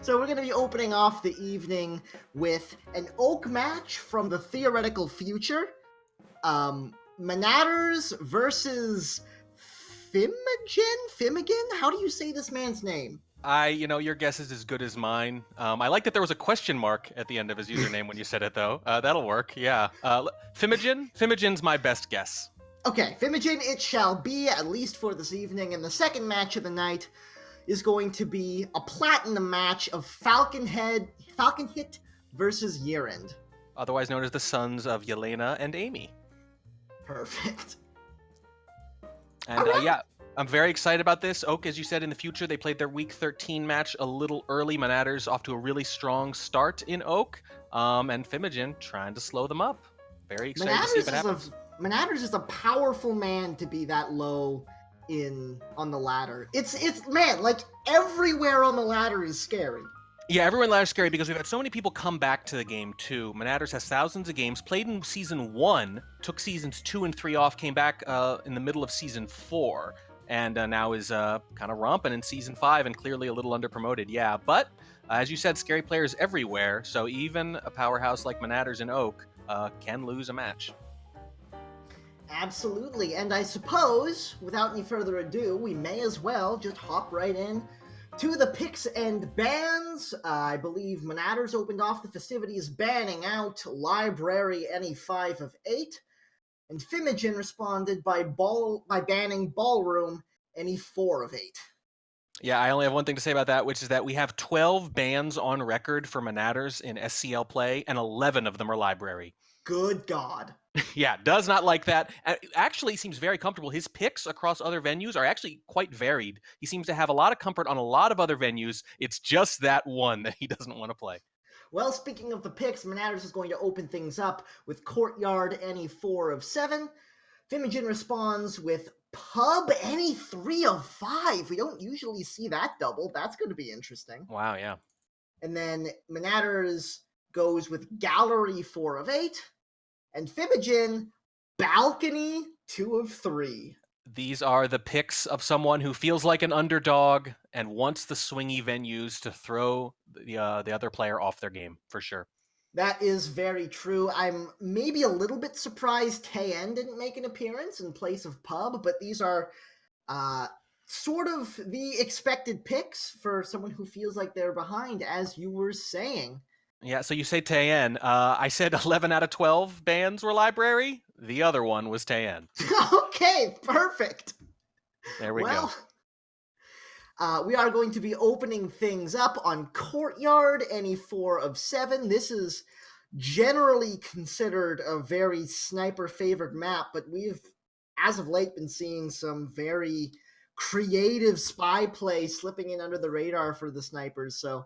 So we're going to be opening off the evening with an Oak match from the theoretical future. Monaters versus Phimagen? How do you say this man's name? Your guess is as good as mine. I like that there was a question mark at the end of his username when you said it, though. That'll work, yeah. Phimagen? Phimagen's my best guess. Okay, Phimagen it shall be, at least for this evening, and the second match of the night is going to be a platinum match of Falcon Hit versus Yearend. Otherwise known as the sons of Yelena and Amy. Perfect. And yeah, I'm very excited about this. Oak, as you said, in the future, they played their Week 13 match a little early. Monaters off to a really strong start in Oak, and Phimagen trying to slow them up. Very excited to see what happens. Monaters is a powerful man to be that low on the ladder. It's man, like everywhere on the ladder is scary. Yeah, everyone ladder's scary because we've had so many people come back to the game too. Monaters has thousands of games, played in Season 1, took Seasons 2 and 3 off, came back in the middle of Season 4, and now is kind of romping in Season 5 and clearly a little underpromoted, yeah. But, as you said, scary players everywhere, so even a powerhouse like Monaters in Oak can lose a match. Absolutely, and I suppose, without any further ado, we may as well just hop right in to the picks and bans. I believe Monaters opened off the festivities banning out Library any 5 of 8, and Phimagen responded by banning Ballroom any 4 of 8. Yeah, I only have one thing to say about that, which is that we have 12 bans on record for Monaters in SCL play, and 11 of them are Library. Good God. Yeah, does not like that. Actually seems very comfortable. His picks across other venues are actually quite varied. He seems to have a lot of comfort on a lot of other venues. It's just that one that he doesn't want to play. Well, speaking of the picks, Monaters is going to open things up with Courtyard any 4 of 7. Phimagen responds with Pub any 3 of 5. We don't usually see that double. That's going to be interesting. Wow, yeah. And then Monaters goes with Gallery 4 of 8. And Phimagen, Balcony 2 of 3. These are the picks of someone who feels like an underdog and wants the swingy venues to throw the other player off their game, for sure. That is very true. I'm maybe a little bit surprised Tayen didn't make an appearance in place of Pub, but these are sort of the expected picks for someone who feels like they're behind, as you were saying. Yeah, so you say Tayen. I said 11 out of 12 bans were Library. The other one was Tayen. Okay, perfect. There we go. We are going to be opening things up on Courtyard, any 4 of 7. This is generally considered a very sniper-favored map, but we've, as of late, been seeing some very creative spy play slipping in under the radar for the snipers, so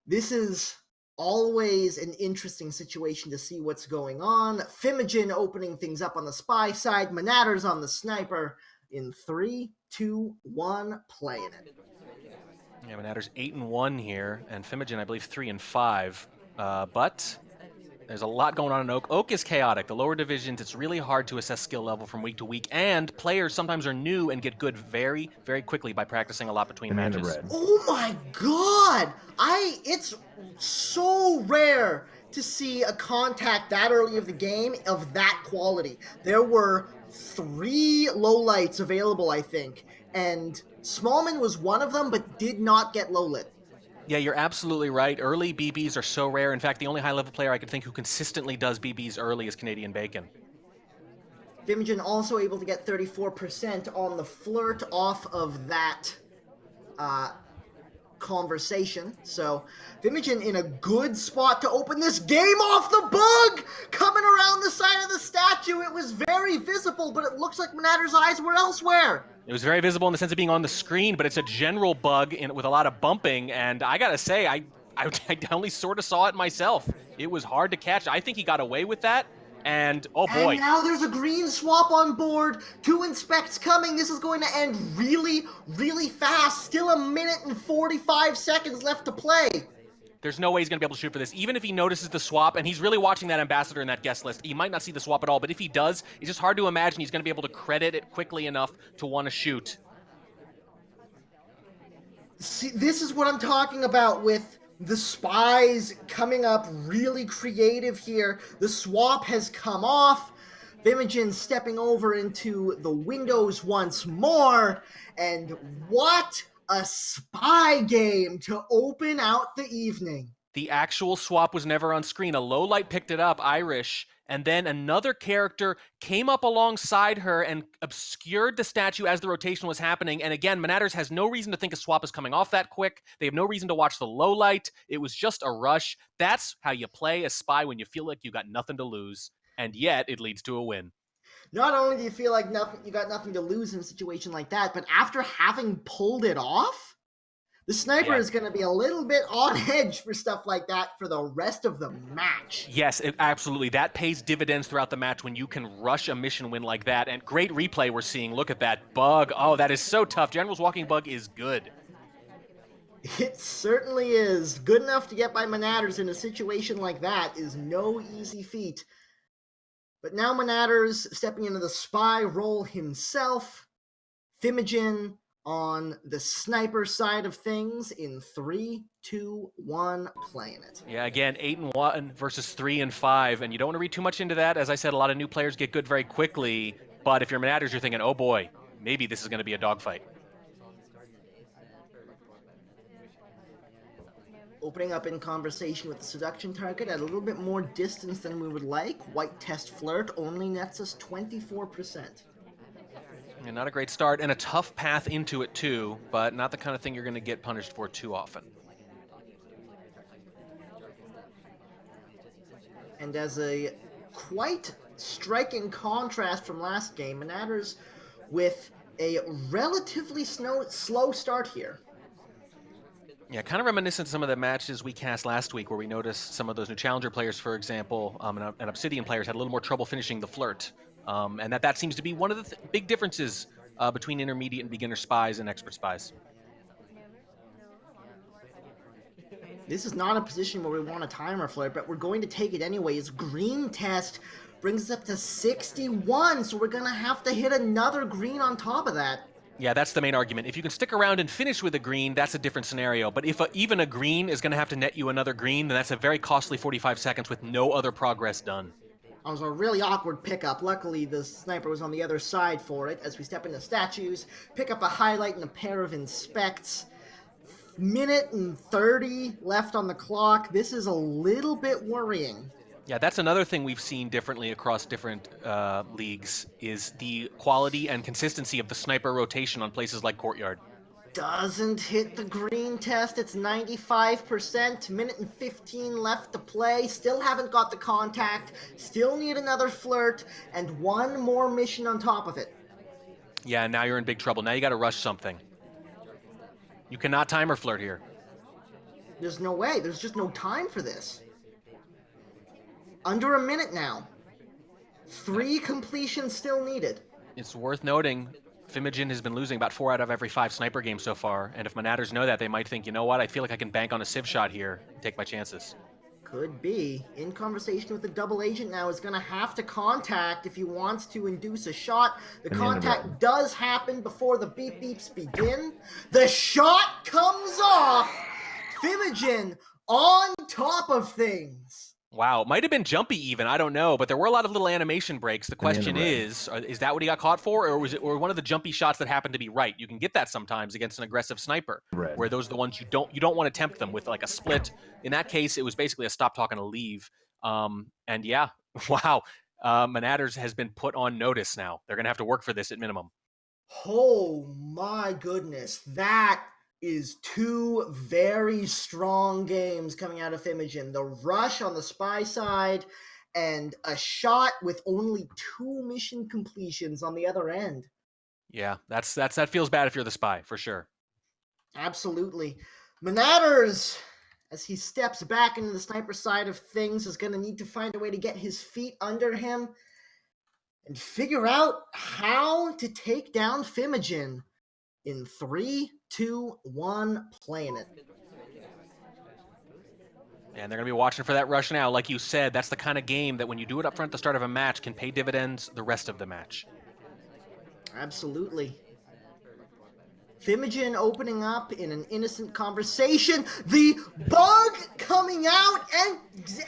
this is always an interesting situation to see what's going on. Phimagen opening things up on the spy side, Monaters on the sniper. In 3, 2, 1, playing it. Yeah, Monaters 8-1 here, and Phimagen, I believe, 3-5. But there's a lot going on in Oak. Oak is chaotic. The lower divisions, it's really hard to assess skill level from week to week, and players sometimes are new and get good very, very quickly by practicing a lot between matches. Oh my God! It's so rare to see a contact that early of the game of that quality. There were 3 lowlights available, I think, and Smallman was one of them, but did not get lowlit. Yeah, you're absolutely right. Early BBs are so rare. In fact, the only high-level player I could think who consistently does BBs early is Canadian Bacon. Phimagen also able to get 34% on the flirt off of that conversation. So Phimagen in a good spot to open this game off the bug! Coming around the side of the statue, it was very visible, but it looks like Monaters' eyes were elsewhere. It was very visible in the sense of being on the screen, but it's a general bug with a lot of bumping, and I gotta say, I only sort of saw it myself. It was hard to catch. I think he got away with that, and oh boy. And now there's a green swap on board. 2 inspects coming. This is going to end really, really fast. Still 1 minute and 45 seconds left to play. There's no way he's going to be able to shoot for this. Even if he notices the swap, and he's really watching that ambassador in that guest list, he might not see the swap at all, but if he does, it's just hard to imagine he's going to be able to credit it quickly enough to want to shoot. See, this is what I'm talking about with the spies coming up really creative here. The swap has come off. Phimagen stepping over into the windows once more. And what a spy game to open out the evening. The actual swap was never on screen. A low light picked it up, Irish, and then another character came up alongside her and obscured the statue as the rotation was happening. And again, monaters has no reason to think a swap is coming off that quick. They have no reason to watch the low light. It was just a rush. That's how you play a spy when you feel like you got nothing to lose, and yet it leads to a win. Not only do you feel like you got nothing to lose in a situation like that, but after having pulled it off, the sniper is going to be a little bit on edge for stuff like that for the rest of the match. Yes, absolutely. That pays dividends throughout the match when you can rush a mission win like that. And great replay we're seeing. Look at that bug. Oh, that is so tough. General's walking bug is good. It certainly is. Good enough to get by monaters in a situation like that is no easy feat. But now monaters stepping into the spy role himself. Phimagen on the sniper side of things in 3, 2, 1, playing it. Yeah, again, 8-1 versus 3-5, and you don't want to read too much into that. As I said, a lot of new players get good very quickly, but if you're monaters, you're thinking, oh boy, maybe this is going to be a dogfight. Opening up in conversation with the seduction target at a little bit more distance than we would like. White test flirt only nets us 24%. And not a great start, and a tough path into it too, but not the kind of thing you're going to get punished for too often. And as a quite striking contrast from last game, monaters with a relatively slow start here. Yeah, kind of reminiscent of some of the matches we cast last week where we noticed some of those new Challenger players, for example, and Obsidian players had a little more trouble finishing the flirt. And that seems to be one of the big differences between intermediate and beginner spies and expert spies. This is not a position where we want a timer flirt, but we're going to take it anyways. Green test brings us up to 61, so we're going to have to hit another green on top of that. Yeah, that's the main argument. If you can stick around and finish with a green, that's a different scenario. But if even a green is going to have to net you another green, then that's a very costly 45 seconds with no other progress done. It was a really awkward pickup. Luckily, the sniper was on the other side for it. As we step into statues, pick up a highlight and a pair of inspects. Minute and 30 left on the clock. This is a little bit worrying. Yeah, that's another thing we've seen differently across different leagues is the quality and consistency of the sniper rotation on places like Courtyard. Doesn't hit the green test. It's 95%. Minute and 15 left to play. Still haven't got the contact. Still need another flirt and one more mission on top of it. Yeah, now you're in big trouble. Now you got to rush something. You cannot timer flirt here. There's no way. There's just no time for this. Under a minute now. 3 completions still needed. It's worth noting, Phimagen has been losing about 4 out of every 5 sniper games so far, and if monaters know that, they might think, you know what, I feel like I can bank on a civ shot here and take my chances. Could be. In conversation with the double agent now is going to have to contact if he wants to induce a shot. The contact does happen before the beep beeps begin. The shot comes off! Phimagen on top of things. Wow, might have been jumpy even, I don't know, but there were a lot of little animation breaks. The question is that what he got caught for, or was it one of the jumpy shots that happened to be right? You can get that sometimes against an aggressive sniper, where those are the ones you don't want to tempt them with, like a split. In that case, it was basically a stop talk and a leave. And yeah, wow, monaters has been put on notice now. They're going to have to work for this at minimum. Oh my goodness, that is 2 very strong games coming out of Phimagen. The rush on the spy side and a shot with only 2 mission completions on the other end. Yeah, that feels bad if you're the spy, for sure. Absolutely. monaters, as he steps back into the sniper side of things, is going to need to find a way to get his feet under him and figure out how to take down Phimagen. In 3, 2, 1, playing it. And they're going to be watching for that rush now. Like you said, that's the kind of game that when you do it up front at the start of a match can pay dividends the rest of the match. Absolutely. Phimagen opening up in an innocent conversation, the bug coming out and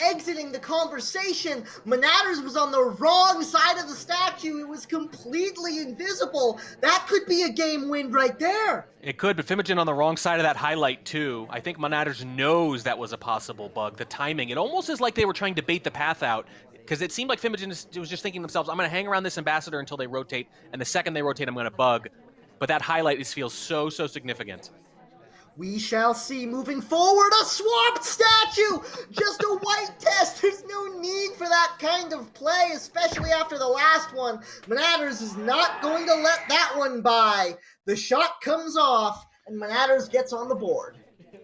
exiting the conversation. Monaters was on the wrong side of the statue. It was completely invisible. That could be a game win right there. It could, but Phimagen on the wrong side of that highlight, too. I think monaters knows that was a possible bug. The timing, it almost is like they were trying to bait the path out, because it seemed like Phimagen was just thinking to themselves, I'm going to hang around this ambassador until they rotate, and the second they rotate, I'm going to bug. But that highlight feels so significant. We shall see moving forward a swamped statue! Just a white test! There's no need for that kind of play, especially after the last one. Monaters is not going to let that one by. The shot comes off, and Monaters gets on the board.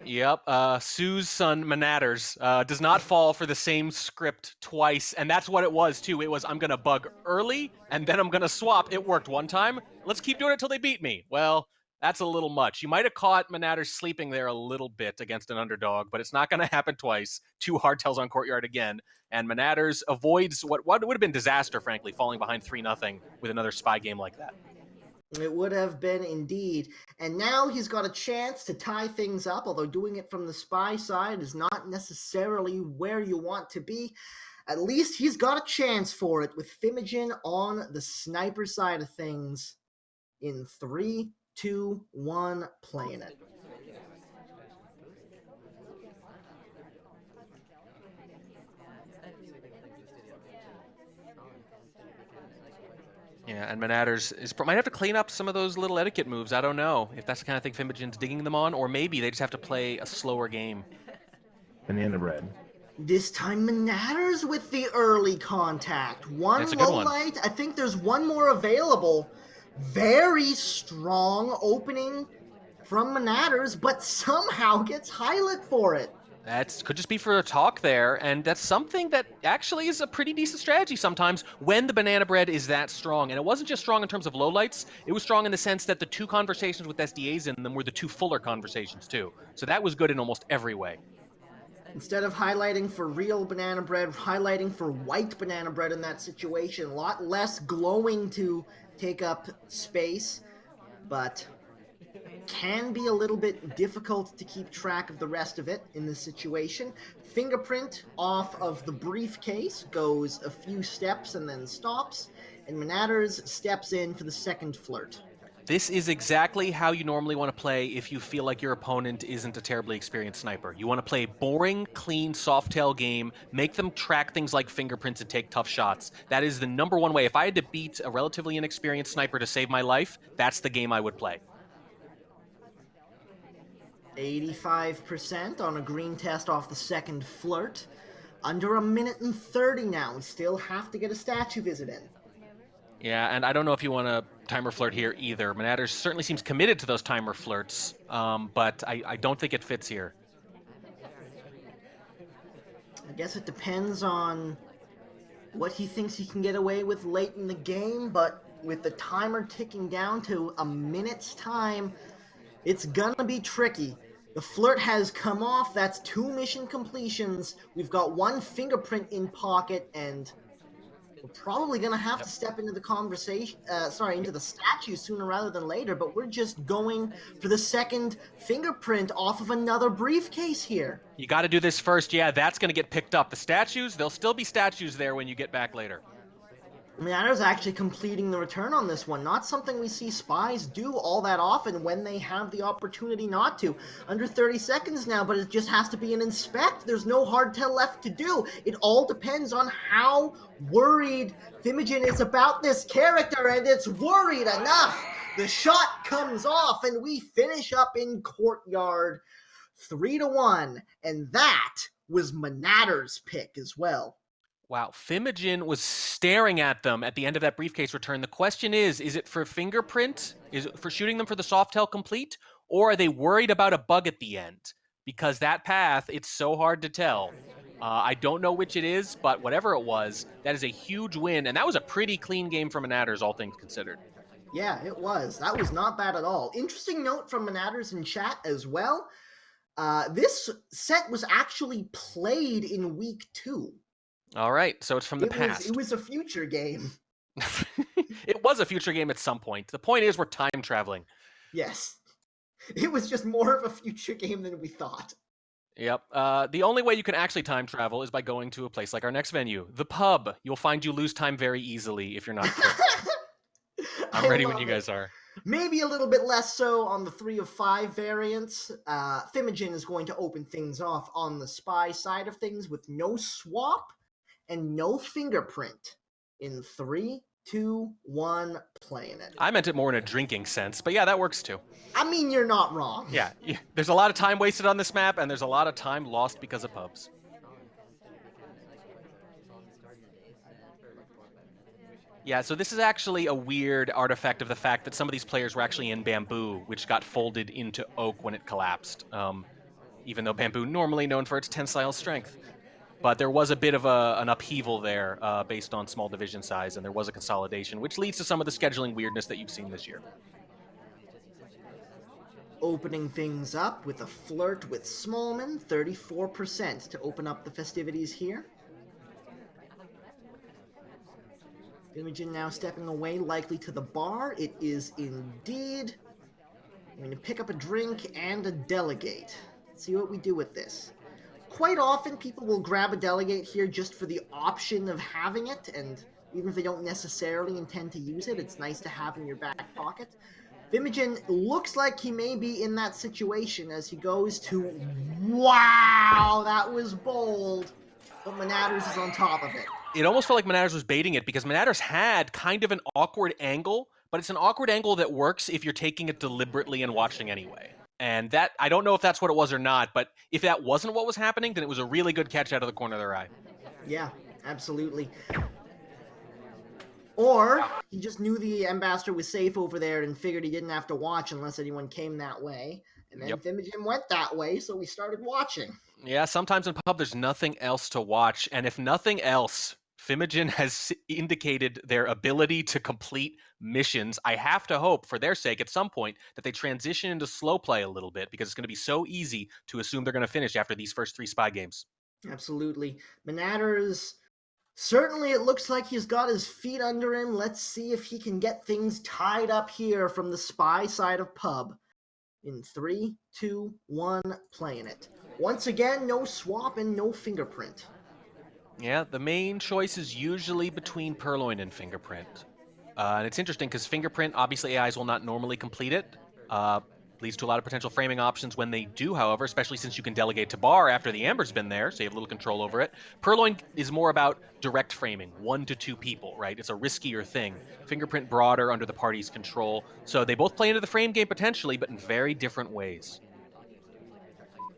Yep, Sue's son, Monaters, does not fall for the same script twice, and that's what it was, too. It was, I'm going to bug early, and then I'm going to swap. It worked one time. Let's keep doing it till they beat me. Well, that's a little much. You might have caught Monaters sleeping there a little bit against an underdog, but it's not going to happen twice. 2 hardtails on Courtyard again, and Monaters avoids what would have been disaster, frankly, falling behind 3-0 with another spy game like that. It would have been indeed. And now he's got a chance to tie things up, although doing it from the spy side is not necessarily where you want to be. At least he's got a chance for it with Phimagen on the sniper side of things in 3, 2, 1, playing it. Yeah, and Monaters might have to clean up some of those little etiquette moves. I don't know if that's the kind of thing Phimagen's digging them on, or maybe they just have to play a slower game. Banana bread. This time Monaters with the early contact. One low light. I think there's one more available. Very strong opening from Monaters, but somehow gets highlight for it. That could just be for a talk there, and that's something that actually is a pretty decent strategy sometimes when the banana bread is that strong. And it wasn't just strong in terms of lowlights, it was strong in the sense that the 2 conversations with SDAs in them were the 2 fuller conversations too. So that was good in almost every way. Instead of highlighting for real banana bread, highlighting for white banana bread in that situation. A lot less glowing to take up space, but can be a little bit difficult to keep track of the rest of it in this situation. Fingerprint off of the briefcase goes a few steps and then stops, and Monaters steps in for the second flirt. This is exactly how you normally want to play if you feel like your opponent isn't a terribly experienced sniper. You want to play a boring, clean, soft-tail game, make them track things like fingerprints and take tough shots. That is the number one way. If I had to beat a relatively inexperienced sniper to save my life, that's the game I would play. 85% on a green test off the second flirt. Under a minute and 30 now. We still have to get a statue visit in. Yeah, and I don't know if you want to timer flirt here either. Monaters certainly seems committed to those timer flirts, but I don't think it fits here. I guess it depends on what he thinks he can get away with late in the game, but with the timer ticking down to a minute's time, it's gonna be tricky. The flirt has come off. That's 2 mission completions. We've got 1 fingerprint in pocket, and we're probably gonna have to step into the conversation, into the statue sooner rather than later, but we're just going for the second fingerprint off of another briefcase here. You got to do this first. Yeah, that's going to get picked up. The statues, there'll still be statues there when you get back later. Monaters actually completing the return on this one. Not something we see spies do all that often when they have the opportunity not to. Under 30 seconds now, but it just has to be an inspect. There's no hardtail left to do. It all depends on how worried Phimagen is about this character, and it's worried enough. The shot comes off, and we finish up in Courtyard 3-1, and that was Monaters' pick as well. Wow, Phimagen was staring at them at the end of that briefcase return. The question is it for fingerprint? Is it for shooting them for the Softail complete? Or are they worried about a bug at the end? Because that path, it's so hard to tell. I don't know which it is, but whatever it was, that is a huge win. And that was a pretty clean game for Monaters, all things considered. Yeah, it was. That was not bad at all. Interesting note from Monaters in chat as well. This set was actually played in week 2. All right, so it's from the past. It was a future game. It was a future game at some point. The point is we're time traveling. Yes. It was just more of a future game than we thought. Yep. The only way you can actually time travel is by going to a place like our next venue, the pub. You'll find you lose time very easily if you're not careful. I'm I ready when you love guys it. are. Maybe a little bit less so on the 3 of 5 variants. Phimagen is going to open things off on the spy side of things with no swap and no fingerprint. In 3, 2, 1, playing it. I meant it more in a drinking sense, but yeah, that works too. I mean, you're not wrong. Yeah, there's a lot of time wasted on this map, and there's a lot of time lost because of pubs. Yeah, so this is actually a weird artifact of the fact that some of these players were actually in bamboo, which got folded into oak when it collapsed, even though bamboo normally known for its tensile strength. But there was a bit of an upheaval there based on small division size, and there was a consolidation, which leads to some of the scheduling weirdness that you've seen this year. Opening things up with a flirt with Smallman, 34% to open up the festivities here. Phimagen now stepping away, likely to the bar. It is indeed. I'm going to pick up a drink and a delegate. Let's see what we do with this. Quite often, people will grab a delegate here just for the option of having it, and even if they don't necessarily intend to use it, it's nice to have in your back pocket. Phimagen looks like he may be in that situation as he goes to, wow, that was bold, but monaters is on top of it. It almost felt like monaters was baiting it because monaters had kind of an awkward angle, but it's an awkward angle that works if you're taking it deliberately and watching anyway. And that, I don't know if that's what it was or not, but if that wasn't what was happening, then it was a really good catch out of the corner of their eye. Yeah, absolutely. Or he just knew the ambassador was safe over there and figured he didn't have to watch unless anyone came that way. And then Phimagen went that way, so we started watching. Yeah, sometimes in pub there's nothing else to watch, and if nothing else, Phimagen has indicated their ability to complete missions. I have to hope, for their sake, at some point, that they transition into slow play a little bit, because it's going to be so easy to assume they're going to finish after these first 3 spy games. Absolutely. Monaters, certainly it looks like he's got his feet under him. Let's see if he can get things tied up here from the spy side of pub. In 3, 2, 1, playing it. Once again, no swap and no fingerprint. Yeah, the main choice is usually between Purloin and Fingerprint. And it's interesting because Fingerprint, obviously AIs will not normally complete it. Leads to a lot of potential framing options when they do, however, especially since you can delegate to Bar after the Amber's been there, so you have a little control over it. Purloin is more about direct framing, 1 to 2 people, right? It's a riskier thing. Fingerprint broader under the party's control. So they both play into the frame game potentially, but in very different ways.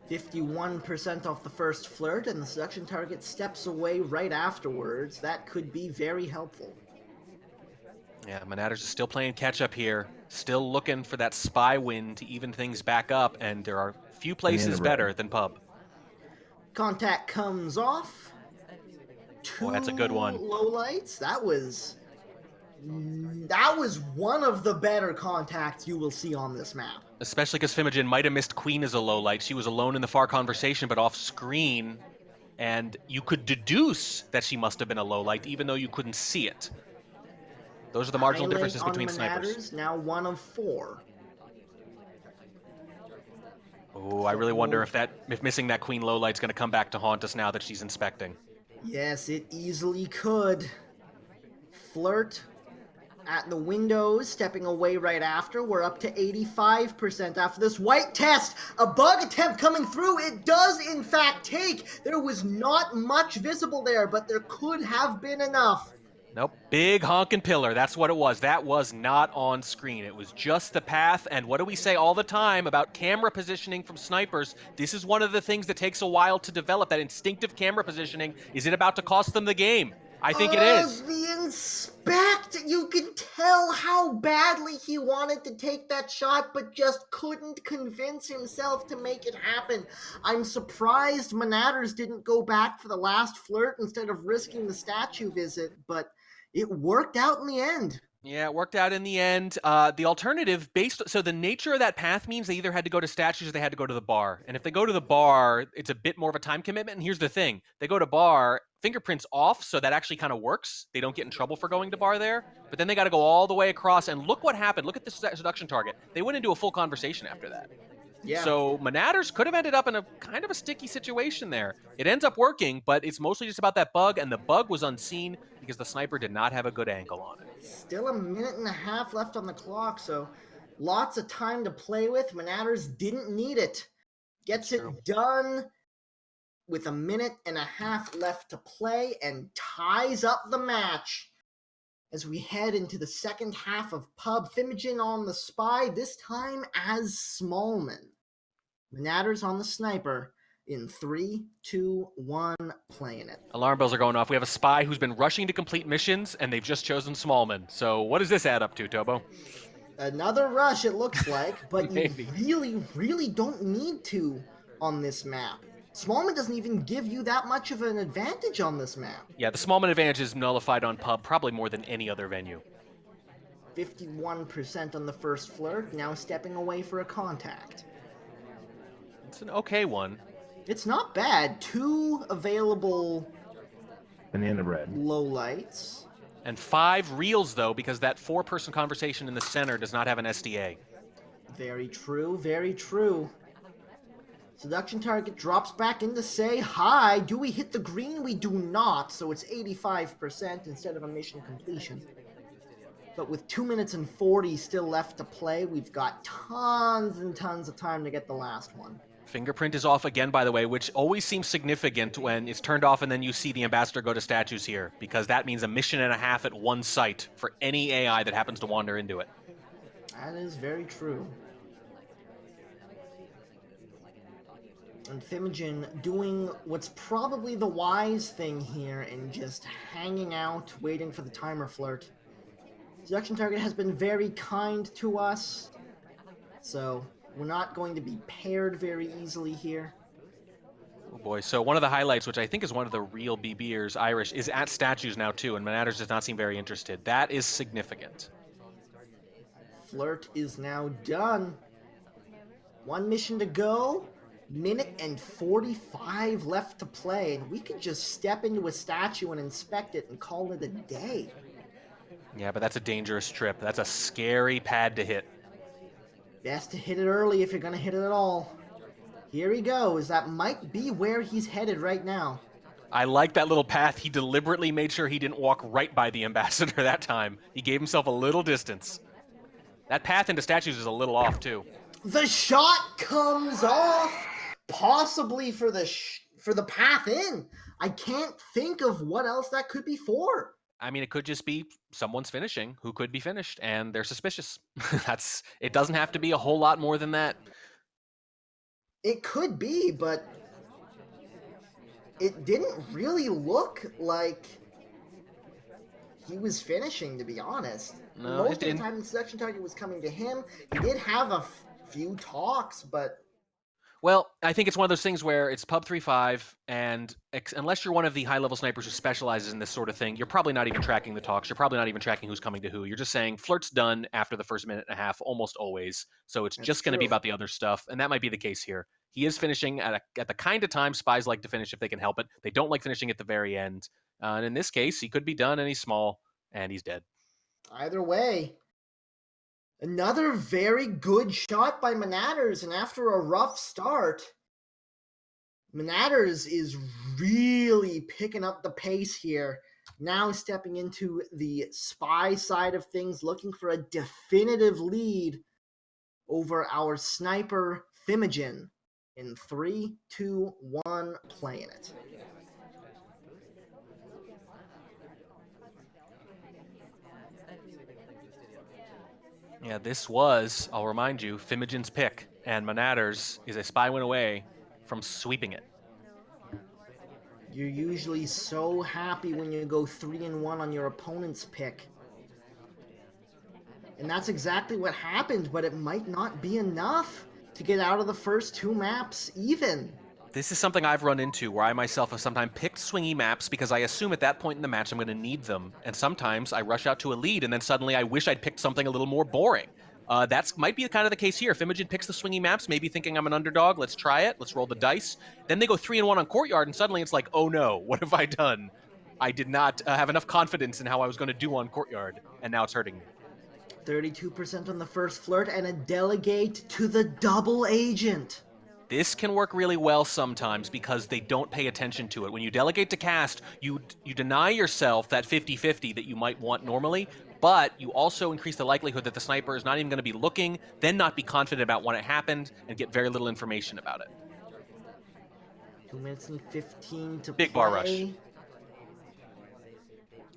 51% off the first flirt, and the seduction target steps away right afterwards. That could be very helpful. Yeah, monaters is still playing catch-up here. Still looking for that spy win to even things back up, and there are few places better than pub. Contact comes off. 2 that's a good one. lowlights. That was one of the better contacts you will see on this map. Especially because Phimagen might have missed Queen as a low light. She was alone in the far conversation, but off screen, and you could deduce that she must have been a low light, even though you couldn't see it. Those are the marginal differences between snipers. Now 1 of 4. Oh, I really wonder if missing that Queen low light's going to come back to haunt us now that she's inspecting. Yes, it easily could. Flirt at the windows, stepping away right after. We're up to 85% after this white test. A bug attempt coming through. It does, in fact, take. There was not much visible there, but there could have been enough. Nope. Big honking pillar. That's what it was. That was not on screen. It was just the path. And what do we say all the time about camera positioning from snipers? This is one of the things that takes a while to develop. That instinctive camera positioning. Is it about to cost them the game? I think it is. The inspect! You can tell how badly he wanted to take that shot, but just couldn't convince himself to make it happen. I'm surprised monaters didn't go back for the last flirt instead of risking the statue visit, but it worked out in the end. Yeah, it worked out in the end. The alternative, so the nature of that path means they either had to go to statues or they had to go to the bar. And if they go to the bar, it's a bit more of a time commitment. And here's the thing. They go to bar, fingerprints off, so that actually kind of works. They don't get in trouble for going to bar there. But then they got to go all the way across, and look what happened. Look at this seduction target. They went into a full conversation after that. Yeah. So monaters could have ended up in a kind of a sticky situation there. It ends up working, but it's mostly just about that bug, and the bug was unseen because the sniper did not have a good angle on it. Still a minute and a half left on the clock, so lots of time to play with. Monaters didn't need it. Gets it done with a minute and a half left to play and ties up the match. As we head into the second half of Pub, Phimagen on the spy, this time as Smallman. Monaters on the sniper in 3, 2, 1, playing it. Alarm bells are going off. We have a spy who's been rushing to complete missions, and they've just chosen Smallman. So what does this add up to, Tobo? Another rush, it looks like, but you Maybe. really don't need to on this map. Smallman doesn't even give you that much of an advantage on this map. Yeah, the Smallman advantage is nullified on Pub probably more than any other venue. 51% on the first flirt, now stepping away for a contact. It's an okay one. It's not bad. 2 available Banana bread. lowlights. And 5 reels, though, because that 4-person conversation in the center does not have an SDA. Very true, very true. Seduction target drops back in to say hi. Do we hit the green? We do not, so it's 85% instead of a mission completion. But with 2 minutes and 40 still left to play, we've got tons and tons of time to get the last one. Fingerprint is off again, by the way, which always seems significant when it's turned off and then you see the ambassador go to statues here, because that means a mission and a half at one site for any AI that happens to wander into it. That is very true. And Phimagen doing what's probably the wise thing here and just hanging out, waiting for the timer flirt. Seduction target has been very kind to us, so we're not going to be paired very easily here. Oh boy, so one of the highlights, which I think is one of the real BBers, Irish, is at statues now too, and Monaters does not seem very interested. That is significant. Flirt is now done. 1 mission to go. Minute and 45 left to play, and we could just step into a statue and inspect it and call it a day. Yeah, but that's a dangerous trip. That's a scary pad to hit. Best to hit it early if you're going to hit it at all. Here he goes. That might be where he's headed right now. I like that little path. He deliberately made sure he didn't walk right by the ambassador that time. He gave himself a little distance. That path into statues is a little off, too. The shot comes off, possibly for the path in. I can't think of what else that could be for. I mean, it could just be someone's finishing who could be finished, and they're suspicious. It doesn't have to be a whole lot more than that. It could be, but it didn't really look like he was finishing, to be honest. No, Most it of the didn't. time the seduction target was coming to him. He did have a few talks, but Well, I think it's one of those things where it's Pub 3-5, and unless you're one of the high-level snipers who specializes in this sort of thing, you're probably not even tracking the talks. You're probably not even tracking who's coming to who. You're just saying flirt's done after the first minute and a half, almost always. So it's That's just going to be true. about the other stuff, and that might be the case here. He is finishing at the kind of time spies like to finish if they can help it. They don't like finishing at the very end. And in this case, he could be done, and he's small, and he's dead. either way, another very good shot by Monaters, and after a rough start, Monaters is really picking up the pace here. Now stepping into the spy side of things, looking for a definitive lead over our sniper Phimagen. In 3, 2, 1, playing it. Yeah, this was, I'll remind you, Phimagen's pick, and Monaters is a spy win away from sweeping it. You're usually so happy when you go 3-1 on your opponent's pick. And that's exactly what happened, but it might not be enough to get out of the first 2 maps even. This is something I've run into where I myself have sometimes picked swingy maps because I assume at that point in the match I'm going to need them. And sometimes I rush out to a lead and then suddenly I wish I'd picked something a little more boring. That's might be kind of the case here. Phimagen picks the swinging maps, maybe thinking I'm an underdog. Let's try it. Let's roll the dice. Then they go 3-1 on Courtyard, and suddenly it's like, oh no, what have I done? I did not have enough confidence in how I was going to do on Courtyard, and now it's hurting me. 32% on the first flirt and a delegate to the double agent. This can work really well sometimes because they don't pay attention to it. When you delegate to cast, you deny yourself that 50-50 that you might want normally, but you also increase the likelihood that the sniper is not even going to be looking, then not be confident about when it happened, and get very little information about it. 2 minutes and 15 to Big play. bar rush.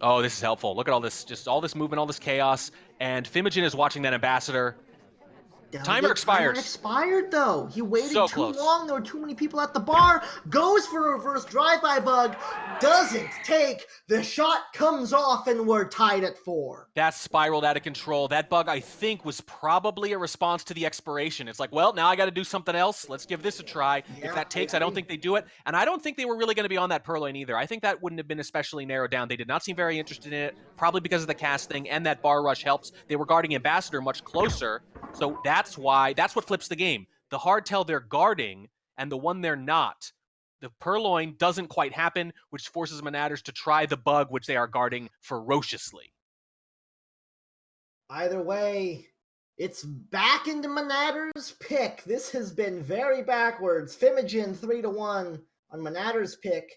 Oh, this is helpful. Look at all this, just all this movement, all this chaos, and Phimagen is watching that ambassador. Timer expires. Timer expired, though. He waited So too close. long. There were too many people at the bar. Goes for a reverse drive-by bug. Doesn't take. The shot comes off, and we're tied at 4. That spiraled out of control. That bug, I think, was probably a response to the expiration. It's like, well, now I got to do something else. Let's give this a try. Yeah, If that takes, I don't think they do it. And I don't think they were really going to be on that purloin either. I think that wouldn't have been especially narrowed down. They did not seem very interested in it, probably because of the cast thing, and that bar rush helps. They were guarding Ambassador much closer. So that's what flips the game. The hard tell they're guarding and the one they're not. The purloin doesn't quite happen, which forces monaters to try the bug, which they are guarding ferociously. Either way, it's back into Monaters' pick. This has been very backwards. Phimagen 3-1 on Monaters' pick.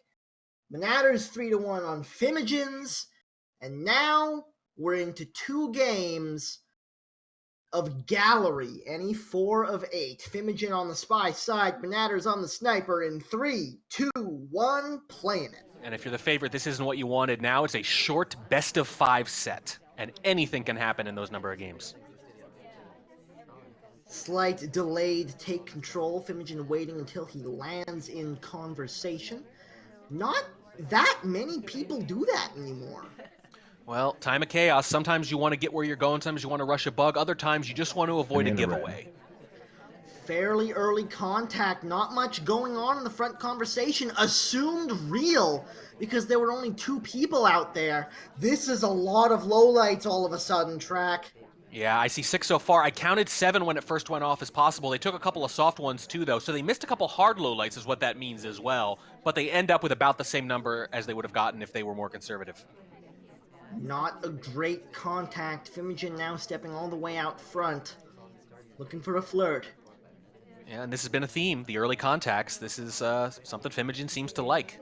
Monaters 3-1 on Phimagen's. And now we're into 2 games of Gallery, any 4 of 8. Phimagen on the spy side, Monaters on the sniper in 3, 2, 1, playing it. And if you're the favorite, this isn't what you wanted. Now it's a short best-of-5 set, and anything can happen in those number of games. Slight delayed take control, Phimagen waiting until he lands in conversation. Not that many people do that anymore. Well, time of chaos. Sometimes you want to get where you're going. Sometimes you want to rush a bug. Other times you just want to avoid a giveaway. Fairly early contact. Not much going on in the front conversation. Assumed real because there were only 2 people out there. This is a lot of lowlights all of a sudden, Track. Yeah, I see 6 so far. I counted 7 when it first went off as possible. They took a couple of soft ones too, though, so they missed a couple hard lowlights is what that means as well. But they end up with about the same number as they would have gotten if they were more conservative. Not a great contact. Phimagen now stepping all the way out front. Looking for a flirt. Yeah, and this has been a theme, the early contacts. This is something Phimagen seems to like.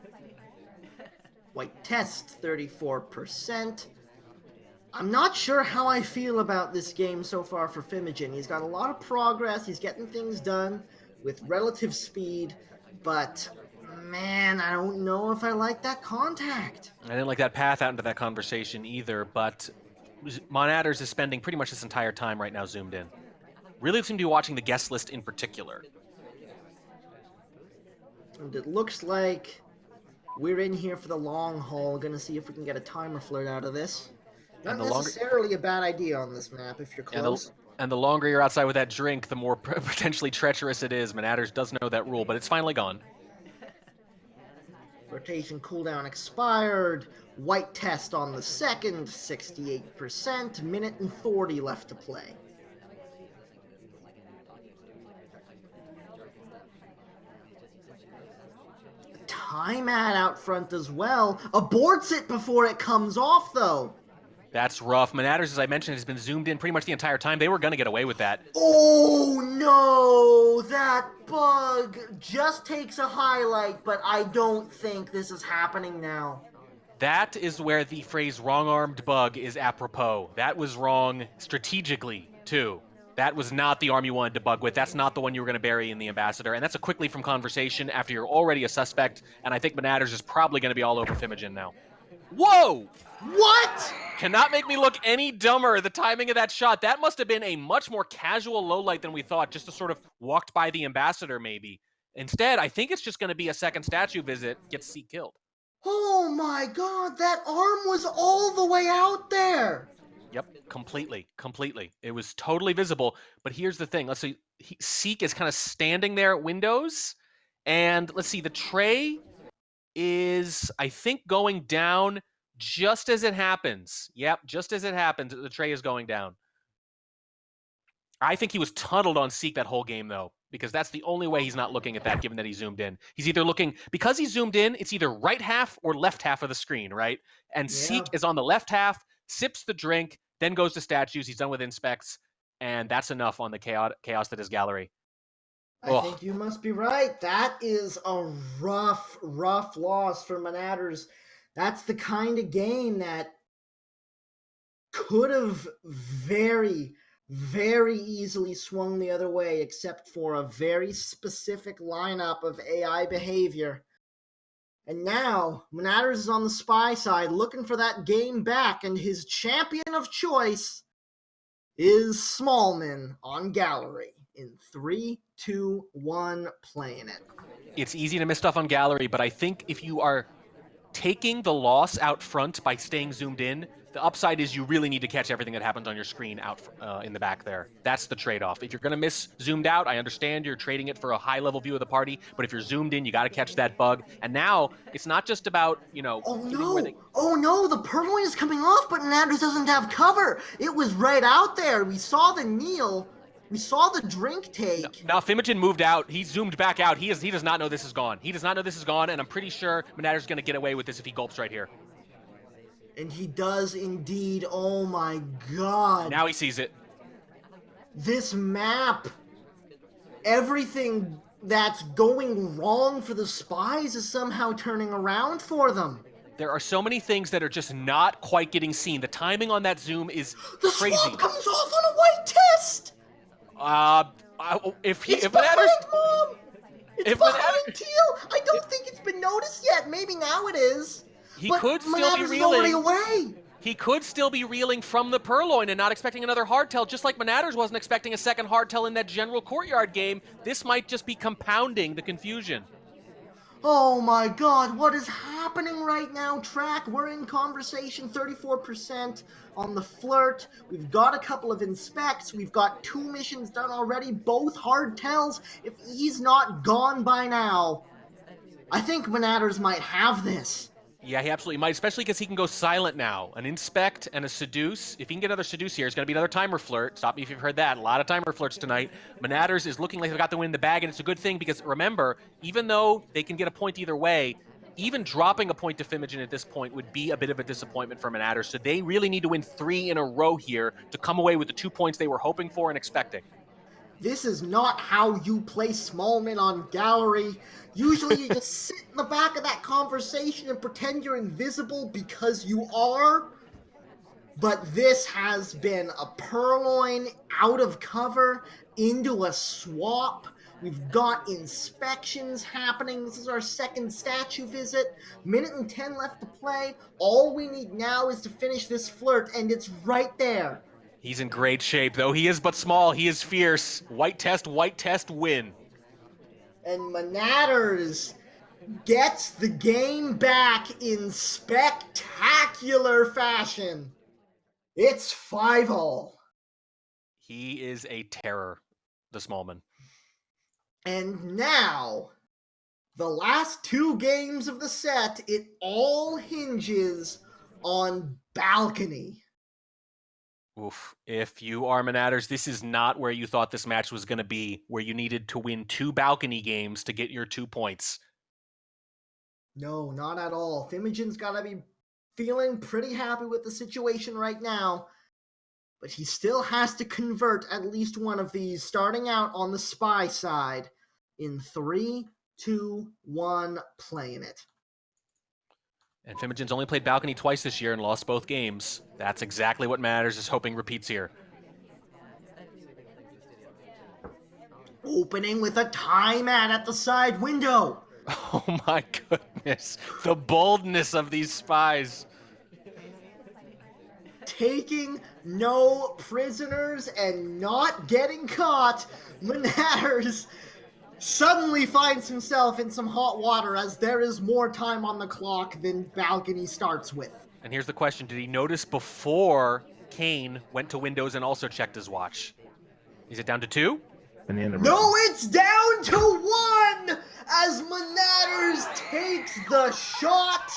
White test, 34%. I'm not sure how I feel about this game so far for Phimagen. He's got a lot of progress. He's getting things done with relative speed. But, man, I don't know if I like that contact. I didn't like that path out into that conversation either, but Monaters is spending pretty much this entire time right now zoomed in. Really seem to be watching the guest list in particular. And it looks like we're in here for the long haul. Gonna see if we can get a timer flirt out of this. Not necessarily a bad idea on this map if you're close. And the longer you're outside with that drink, the more potentially treacherous it is. Monaters does know that rule, but it's finally gone. Flirtation cooldown expired. White test on the second, 68%. Minute and 40 left to play. Time ad out front as well. Aborts it before it comes off, though. That's rough. Monaters, as I mentioned, has been zoomed in pretty much the entire time. They were going to get away with that. Oh, no. That bug just takes a highlight, but I don't think this is happening now. That is where the phrase wrong-armed bug is apropos. That was wrong strategically, too. That was not the arm you wanted to bug with. That's not the one you were going to bury in the Ambassador. And that's a quickly from conversation after you're already a suspect. And I think Monaters is probably going to be all over Phimagen now. Whoa! What? Cannot make me look any dumber, the timing of that shot. That must have been a much more casual low light than we thought, just to sort of walked by the Ambassador, maybe. Instead, I think it's just going to be a second statue visit, gets C killed. Oh my god, that arm was all the way out there! Yep, completely. It was totally visible, but here's the thing. Let's see, Seek is kind of standing there at windows, and let's see, the tray is, I think, going down just as it happens. Yep, just as it happens, the tray is going down. I think he was tunneled on Seek that whole game, though, because that's the only way he's not looking at that, given that he zoomed in. He's either looking, because he's zoomed in, it's either right half or left half of the screen, right? And Seek Yeah. is on the left half, sips the drink, then goes to statues. He's done with inspects, and that's enough on the chaos that is gallery. I think you must be right. That is a rough loss for monaters. That's the kind of game that could have very easily swung the other way, except for a very specific lineup of AI behavior. And now, monaters is on the spy side looking for that game back, and his champion of choice is Smallman on gallery in 3, 2, 1, playing it. It's easy to miss stuff on gallery, but I think if you are taking the loss out front by staying zoomed in, the upside is you really need to catch everything that happens on your screen out in the back there. That's the trade-off. If you're going to miss zoomed out, I understand you're trading it for a high-level view of the party, but if you're zoomed in, you got to catch that bug. And now it's not just about, Oh no, the purloin is coming off, but Nanders doesn't have cover. It was right out there. We saw the kneel. We saw the drink take. Now Phimagen moved out. He zoomed back out. He does not know this is gone. He does not know this is gone, and I'm pretty sure Monaters is going to get away with this if he gulps right here. And he does indeed. Oh my god. Now he sees it. This map, everything that's going wrong for the spies is somehow turning around for them. There are so many things that are just not quite getting seen. The timing on that zoom is crazy. The swap comes off on a white test! It's behind Mom! It's behind Teal! I don't think it's been noticed yet. Maybe now it is. He could still be reeling. Already away. He could still be reeling from the purloin and not expecting another hardtail, just like Monaters wasn't expecting a second hardtail in that general courtyard game. This might just be compounding the confusion. Oh my god, what is happening right now, Track? We're in conversation, 34% on the flirt. We've got a couple of inspects. We've got 2 missions done already, both hardtails. If he's not gone by now, I think Monaters might have this. Yeah, he absolutely might, especially because he can go silent now. An inspect and a seduce. If he can get another seduce here, it's going to be another timer flirt. Stop me if you've heard that. A lot of timer flirts tonight. Monaters is looking like they've got the win in the bag, and it's a good thing because, remember, even though they can get a point either way, even dropping a point to Phimagen at this point would be a bit of a disappointment for Monaters. So they really need to win 3 in a row here to come away with the 2 points they were hoping for and expecting. This is not how you play Smallman on gallery. Usually you just sit in the back of that conversation and pretend you're invisible because you are. But this has been a purloin out of cover into a swap. We've got inspections happening. This is our second statue visit. 1:10 left to play. All we need now is to finish this flirt, and it's right there. He's in great shape, though. He is but small. He is fierce. White test, win. And Monaters gets the game back in spectacular fashion. It's 5-all. He is a terror, the Smallman. And now, the last 2 games of the set, it all hinges on balcony. Oof. If you are Monaters, this is not where you thought this match was going to be, where you needed to win 2 balcony games to get your 2 points. No, not at all. Phimagen's got to be feeling pretty happy with the situation right now, but he still has to convert at least one of these, starting out on the spy side in 3, 2, 1, playing it. And Phimagen's only played balcony twice this year and lost both games. That's exactly what Monaters is hoping repeats here. Opening with a time at the side window. Oh my goodness. The boldness of these spies. Taking no prisoners and not getting caught, Monaters suddenly finds himself in some hot water as there is more time on the clock than balcony starts with. And here's the question. Did he notice before Kane went to windows and also checked his watch? Is it down to 2? No, it's down to 1 as Monaters takes the shot.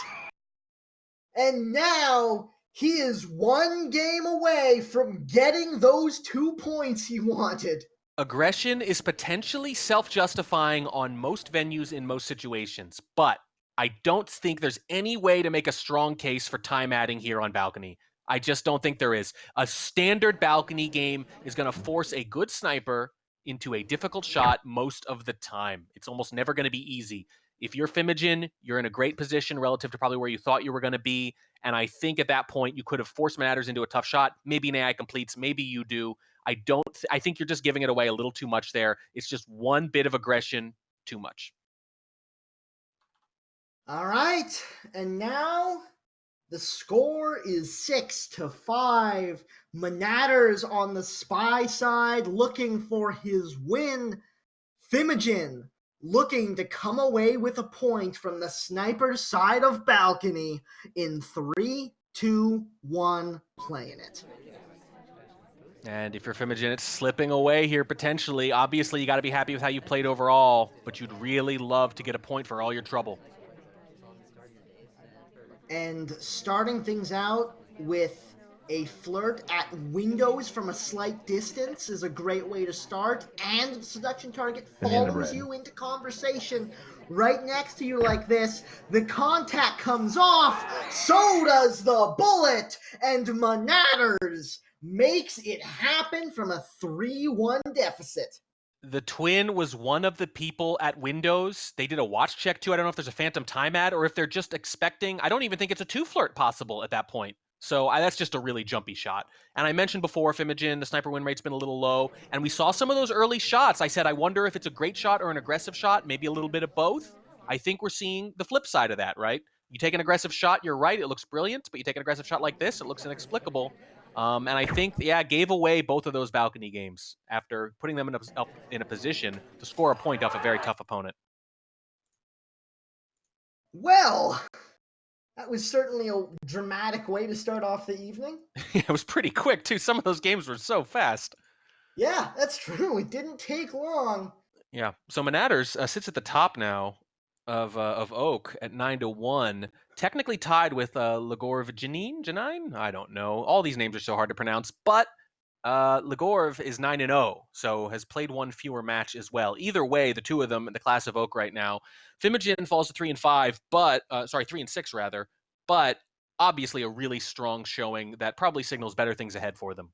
And now He is one game away from getting those 2 points he wanted. Aggression is potentially self-justifying on most venues in most situations, but I don't think there's any way to make a strong case for time adding here on balcony. I just don't think there is. A standard balcony game is going to force a good sniper into a difficult shot most of the time. It's almost never going to be easy. If you're Phimagen, you're in a great position relative to probably where you thought you were going to be. And I think at that point, you could have forced monaters into a tough shot. Maybe an AI completes. Maybe you do. I think you're just giving it away a little too much there. It's just one bit of aggression too much. All right, and now the score is 6-5. Monaters on the spy side looking for his win. Phimagen looking to come away with a point from the sniper side of balcony in 3, 2, 1, playing it. And if you're Phimagen, it's slipping away here potentially. Obviously, you got to be happy with how you played overall, but you'd really love to get a point for all your trouble. And starting things out with a flirt at windows from a slight distance is a great way to start, and the seduction target Banana follows bread. you into conversation right next to you like this. The contact comes off, so does the bullet, and Monaters makes it happen from a 3-1 deficit. The twin was one of the people at Windows. They did a watch check too. I don't know if there's a phantom time ad or if they're just expecting. I don't even think it's a 2 flirt possible at that point. So that's just a really jumpy shot. And I mentioned before, Phimagen, the sniper win rate's been a little low. And we saw some of those early shots. I said, I wonder if it's a great shot or an aggressive shot, maybe a little bit of both. I think we're seeing the flip side of that, right? You take an aggressive shot, you're right, it looks brilliant. But you take an aggressive shot like this, it looks inexplicable. And I think, gave away both of those balcony games after putting them in a position to score a point off a very tough opponent. Well, that was certainly a dramatic way to start off the evening. It was pretty quick, too. Some of those games were so fast. Yeah, that's true. It didn't take long. Yeah. So Monaters sits at the top now of Oak at 9-1, technically tied with Legorv Janine. I don't know. All these names are so hard to pronounce, but Legorv is 9-0, so has played one fewer match as well. Either way, the two of them in the class of Oak right now. Phimagen falls to 3-5, but 3-6 rather, but obviously a really strong showing that probably signals better things ahead for them.